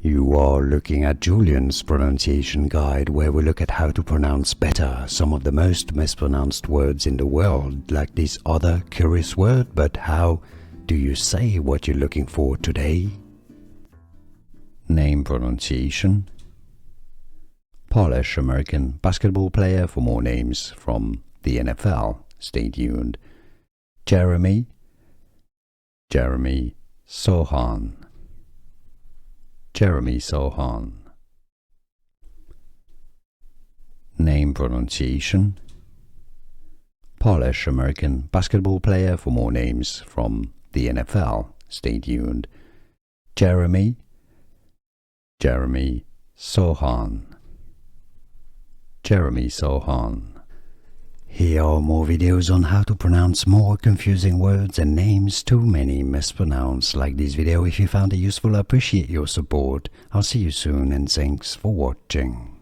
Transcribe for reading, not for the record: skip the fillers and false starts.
You are looking at Julian's pronunciation guide, where we look at how to pronounce better some of the most mispronounced words in the world, like this other curious word. But how do you say what you're looking for today? Name pronunciation. Polish American basketball player. For more names from the NFL, stay tuned. Jeremy Sochan. Jeremy Sochan. Name pronunciation. Polish American basketball player. For more names from the NFL, stay tuned. Jeremy Sochan. Jeremy Sochan. Here are more videos on how to pronounce more confusing words and names too many mispronounced. Like this video if you found it useful. I appreciate your support. I'll see you soon and thanks for watching.